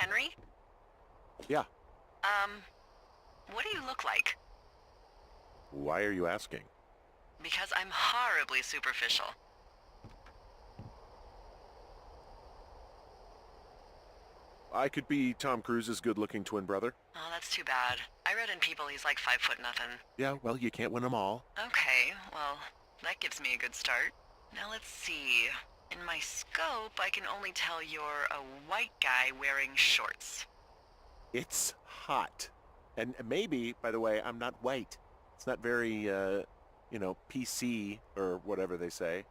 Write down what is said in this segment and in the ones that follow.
Henry? Yeah. What do you look like? Why are you asking? Because I'm horribly superficial. I could be Tom Cruise's good-looking twin brother. Oh, that's too bad. I read in People he's like 5'0" nothing. Yeah, well, you can't win them all. Okay, well, that gives me a good start. Now let's see. In my scope, I can only tell you're a white guy wearing shorts. It's hot. And maybe, by the way, I'm not white. It's not very, PC or whatever they say.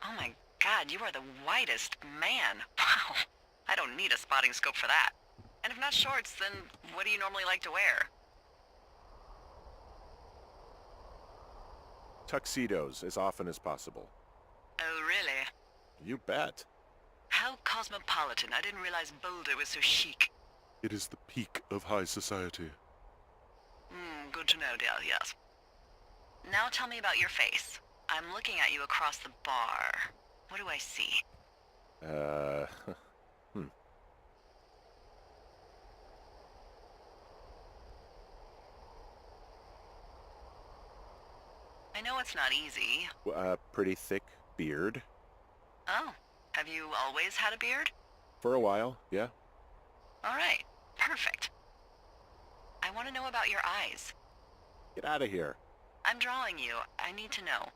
Oh my god, you are the whitest man. Wow. I don't need a spotting scope for that. And if not shorts, then what do you normally like to wear? Tuxedos as often as possible. Oh, really? You bet. How cosmopolitan. I didn't realize Boulder was so chic. It is the peak of high society. Good to know, dear, yes. Now tell me about your face. I'm looking at you across the bar. What do I see? I know it's not easy. Pretty thick beard. Oh, have you always had a beard? For a while, yeah. All right, perfect. I want to know about your eyes. Get out of here. I'm drawing you. I need to know.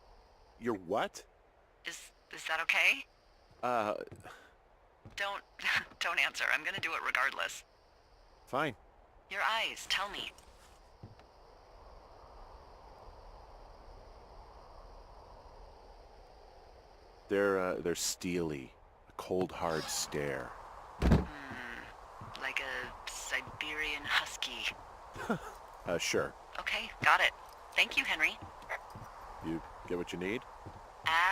You're what? Is that okay? Don't don't answer. I'm gonna do it regardless. Fine. Your eyes, tell me. They're steely. A cold, hard stare. Like a Siberian husky. Sure. Okay, got it. Thank you, Henry. You get what you need?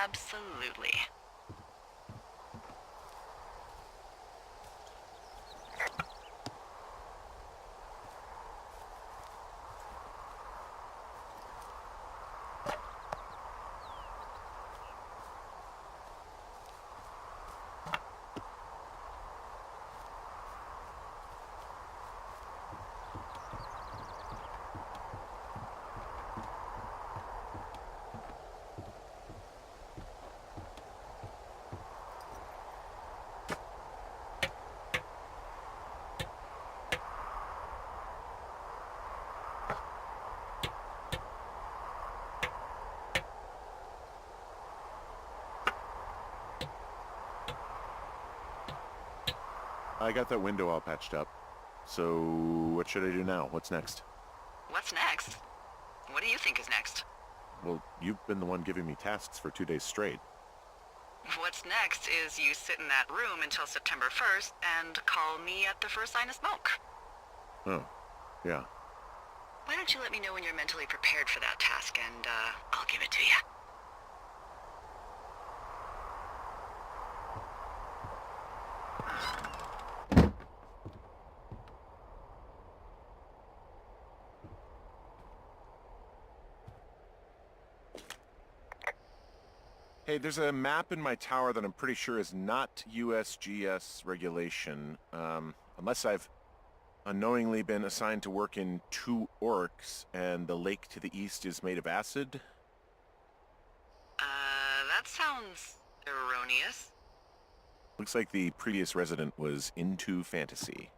Absolutely. I got that window all patched up. So, what should I do now? What's next? What's next? What do you think is next? Well, you've been the one giving me tasks for 2 days straight. What's next is you sit in that room until September 1st and call me at the first sign of smoke. Oh, yeah. Why don't you let me know when you're mentally prepared for that task and, I'll give it to you. Hey, there's a map in my tower that I'm pretty sure is not USGS regulation. Unless I've unknowingly been assigned to work in 2 orcs, and the lake to the east is made of acid. That sounds erroneous. Looks like the previous resident was into fantasy.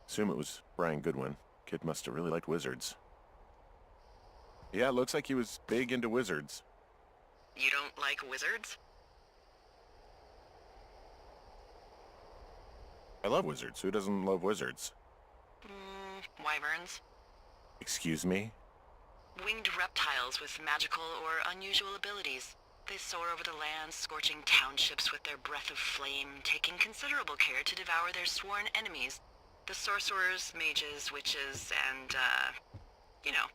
Assume it was Brian Goodwin. Kid must have really liked wizards. Yeah, looks like he was big into wizards. You don't like wizards? I love wizards. Who doesn't love wizards? Wyverns. Excuse me? Winged reptiles with magical or unusual abilities. They soar over the land, scorching townships with their breath of flame, taking considerable care to devour their sworn enemies. The sorcerers, mages, witches, and, you know.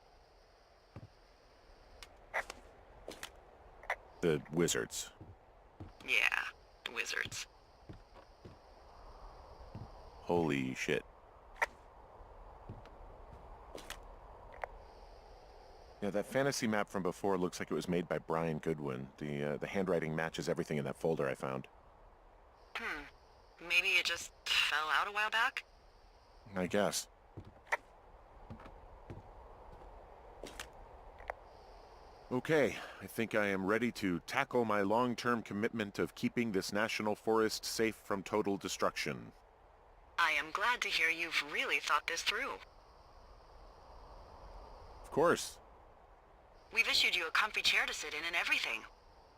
The wizards. Yeah, wizards. Holy shit. Yeah, that fantasy map from before looks like it was made by Brian Goodwin. The handwriting matches everything in that folder I found. Maybe it just fell out a while back? I guess. Okay, I think I am ready to tackle my long-term commitment of keeping this national forest safe from total destruction. I am glad to hear you've really thought this through. Of course. We've issued you a comfy chair to sit in and everything.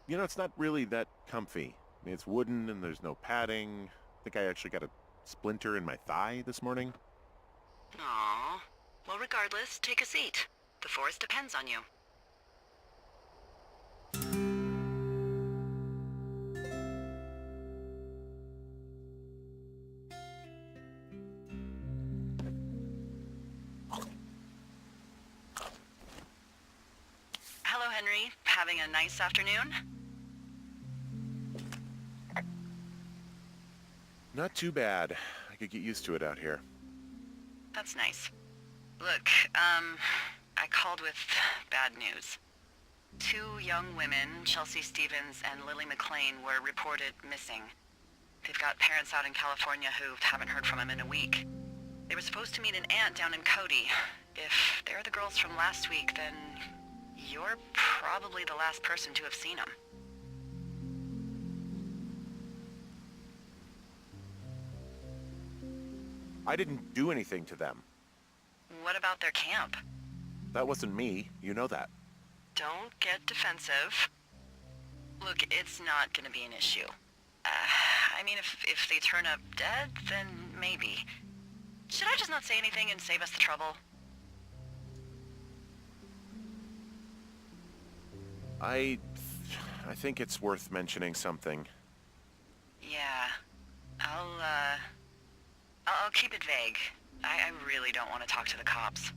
You know, it's not really that comfy. I mean, it's wooden and there's no padding. I think I actually got a splinter in my thigh this morning. Aww. Well, regardless, take a seat. The forest depends on you. Hello, Henry. Having a nice afternoon? Not too bad. I could get used to it out here. That's nice. Look, I called with bad news. 2 young women, Chelsea Stevens and Lily McLean, were reported missing. They've got parents out in California who haven't heard from them in a week. They were supposed to meet an aunt down in Cody. If they're the girls from last week, then you're probably the last person to have seen them. I didn't do anything to them. What about their camp? That wasn't me. You know that. Don't get defensive. Look, it's not gonna be an issue. I mean, if they turn up dead, then maybe. Should I just not say anything and save us the trouble? I think it's worth mentioning something. Yeah. I'll keep it vague. I really don't want to talk to the cops.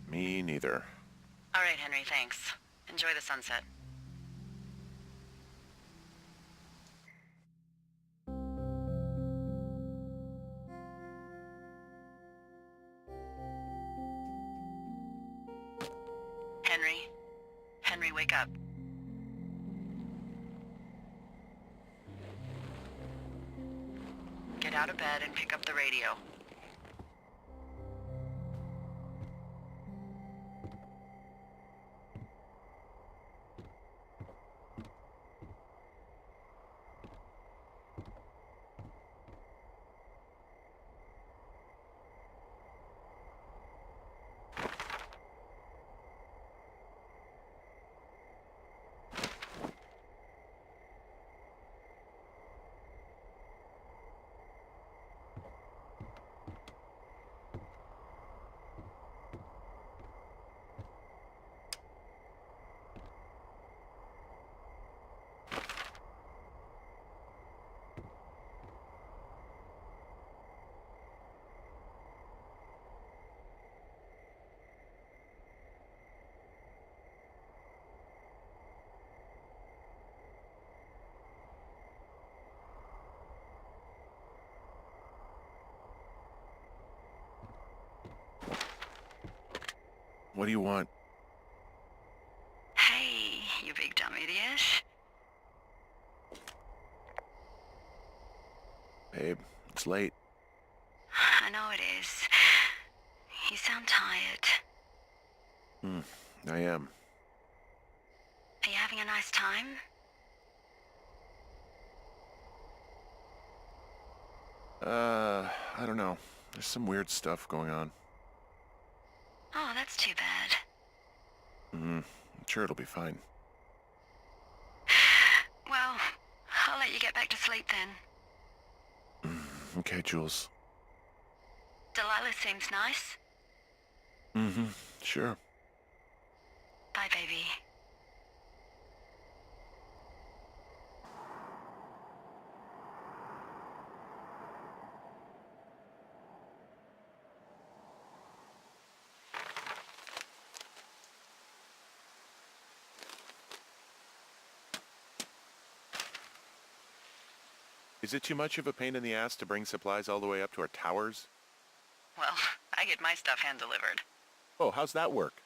Me neither. All right, Henry, thanks. Enjoy the sunset. Henry? Henry, wake up. Get out of bed and pick up the radio. What do you want? Hey, you big dumb idiot. Babe, it's late. I know it is. You sound tired. I am. Are you having a nice time? I don't know. There's some weird stuff going on. Oh, that's too bad. I'm sure it'll be fine. Well, I'll let you get back to sleep then. Okay, Jules. Delilah seems nice. Sure. Bye, baby. Is it too much of a pain in the ass to bring supplies all the way up to our towers? Well, I get my stuff hand-delivered. Oh, how's that work?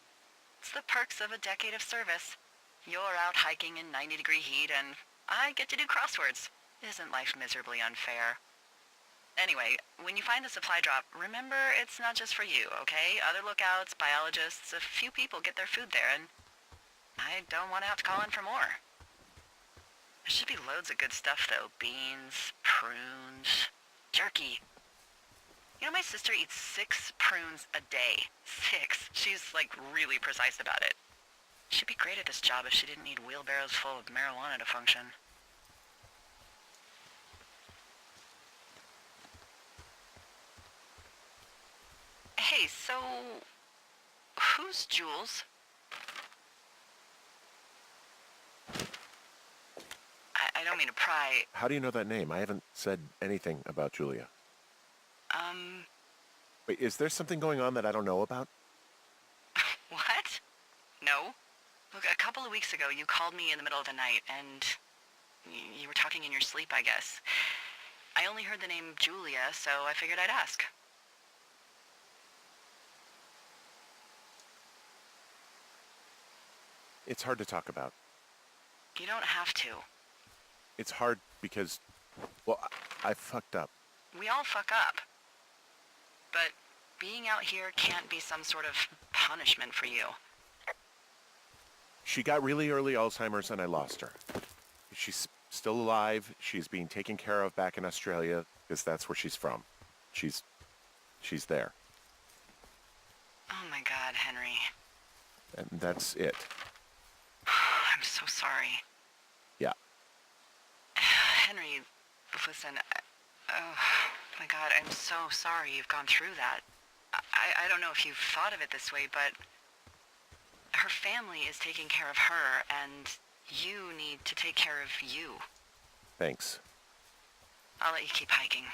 It's the perks of a decade of service. You're out hiking in 90-degree heat, and I get to do crosswords. Isn't life miserably unfair? Anyway, when you find the supply drop, remember it's not just for you, okay? Other lookouts, biologists, a few people get their food there, and I don't want to have to call in for more. There should be loads of good stuff, though. Beans, prunes, jerky. You know, my sister eats 6 prunes a day. 6. She's, like, really precise about it. She'd be great at this job if she didn't need wheelbarrows full of marijuana to function. Hey, so... who's Jules? I don't mean to pry. How do you know that name? I haven't said anything about Julia. Wait, is there something going on that I don't know about? What? No. Look, a couple of weeks ago you called me in the middle of the night, and you were talking in your sleep, I guess. I only heard the name Julia, so I figured I'd ask. It's hard to talk about. You don't have to. It's hard because, well, I fucked up. We all fuck up. But being out here can't be some sort of punishment for you. She got really early Alzheimer's and I lost her. She's still alive. She's being taken care of back in Australia because that's where she's from. She's there. Oh my God, Henry. And that's it. I'm so sorry. Yeah. Henry, listen, oh my God, I'm so sorry you've gone through that. I don't know if you've thought of it this way, but her family is taking care of her, and you need to take care of you. Thanks. I'll let you keep hiking.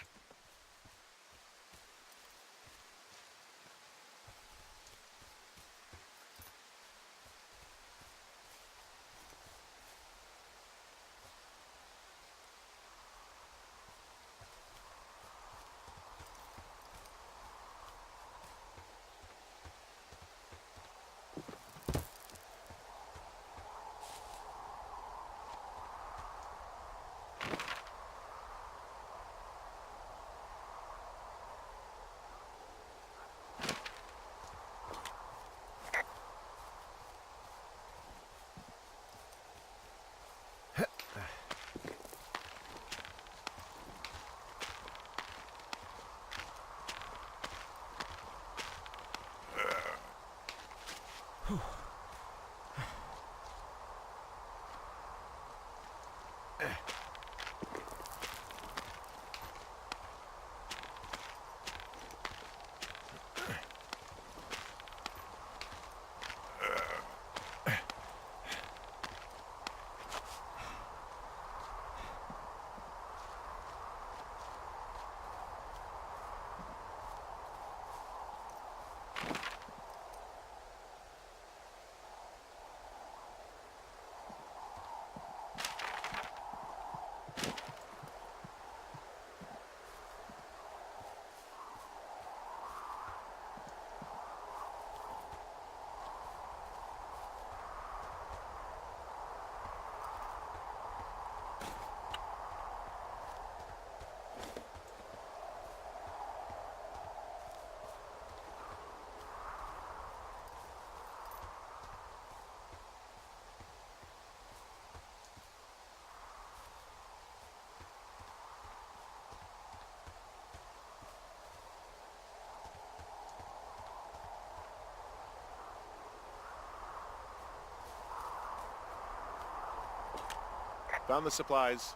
Found the supplies.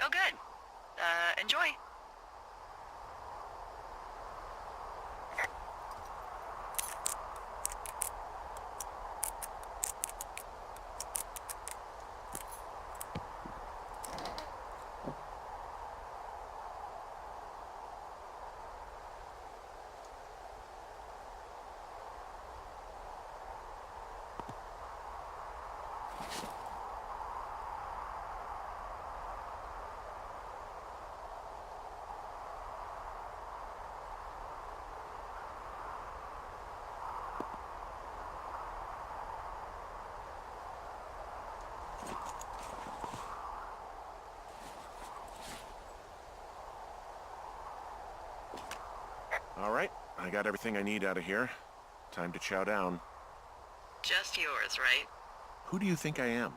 Oh, good. Enjoy. All right, I got everything I need out of here. Time to chow down. Just yours, right? Who do you think I am?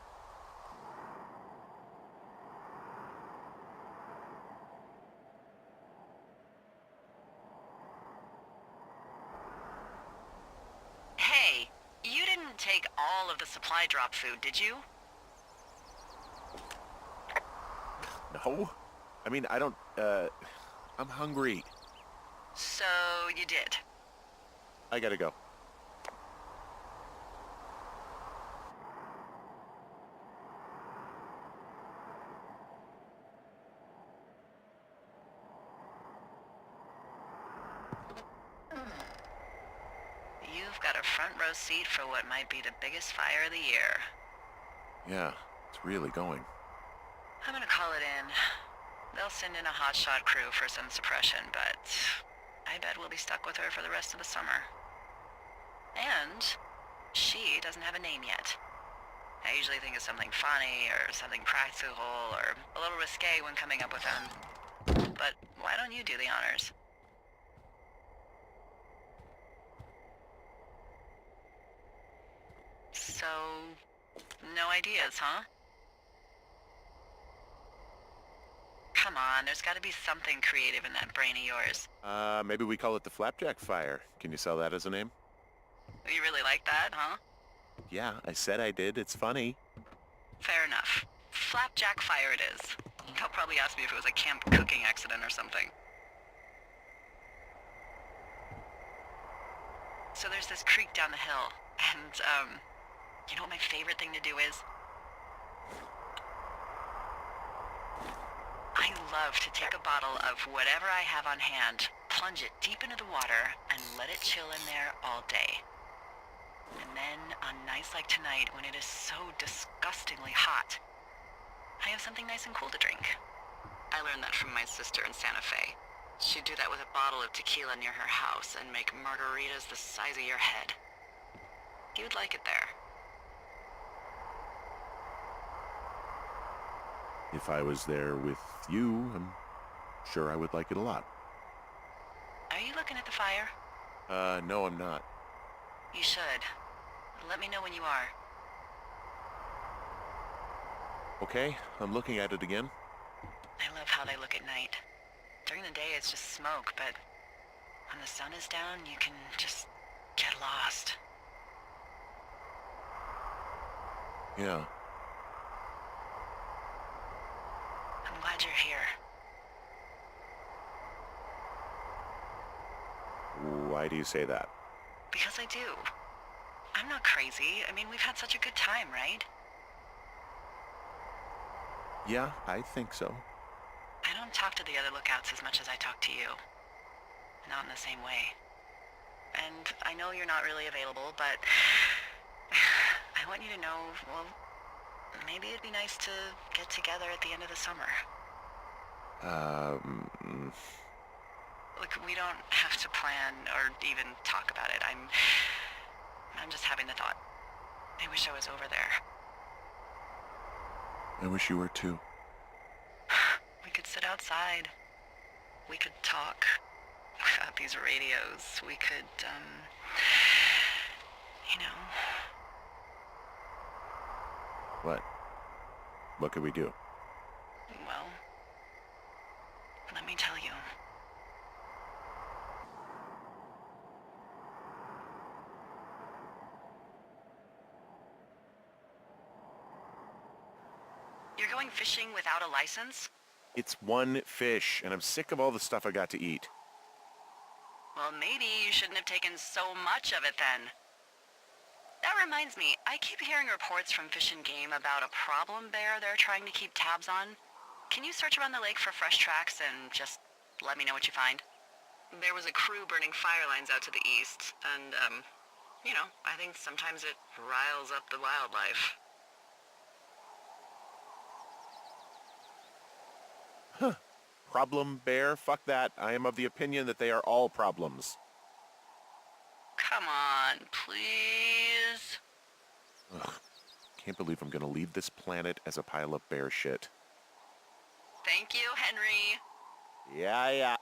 Hey, you didn't take all of the supply drop food, did you? No. I mean, I don't, I'm hungry. So you did. I gotta go. You've got a front row seat for what might be the biggest fire of the year. Yeah, it's really going. I'm gonna call it in. They'll send in a hotshot crew for some suppression, but I bet we'll be stuck with her for the rest of the summer. And she doesn't have a name yet. I usually think of something funny or something practical or a little risque when coming up with them. But why don't you do the honors? So, no ideas, huh? Come on, there's gotta be something creative in that brain of yours. Maybe we call it the Flapjack Fire. Can you sell that as a name? You really like that, huh? Yeah, I said I did. It's funny. Fair enough. Flapjack fire it is. They'll probably ask me if it was a camp cooking accident or something. So there's this creek down the hill, and, you know what my favorite thing to do is? I love to take a bottle of whatever I have on hand, plunge it deep into the water, and let it chill in there all day. And then, on nights like tonight, when it is so disgustingly hot, I have something nice and cool to drink. I learned that from my sister in Santa Fe. She'd do that with a bottle of tequila near her house and make margaritas the size of your head. You'd like it there. If I was there with you, I'm sure I would like it a lot. Are you looking at the fire? No, I'm not. You should. Let me know when you are. Okay, I'm looking at it again. I love how they look at night. During the day, it's just smoke, but when the sun is down, you can just get lost. Yeah. I'm glad you're here. Why do you say that? Because I do. I'm not crazy. I mean, we've had such a good time, right? Yeah, I think so. I don't talk to the other lookouts as much as I talk to you. Not in the same way. And I know you're not really available, but I want you to know, well, maybe it'd be nice to get together at the end of the summer. Look, we don't have to plan or even talk about it. I'm just having the thought. I wish I was over there. I wish you were too. We could sit outside. We could talk about these radios. We could, you know. What? What could we do? Well, let me tell you. You're going fishing without a license? It's one fish, and I'm sick of all the stuff I got to eat. Well, maybe you shouldn't have taken so much of it then. That reminds me, I keep hearing reports from Fish and Game about a problem bear they're trying to keep tabs on. Can you search around the lake for fresh tracks and just let me know what you find? There was a crew burning fire lines out to the east, and, you know, I think sometimes it riles up the wildlife. Huh. Problem bear? Fuck that. I am of the opinion that they are all problems. Come on, please. Ugh. Can't believe I'm gonna leave this planet as a pile of bear shit. Thank you, Henry. Yeah.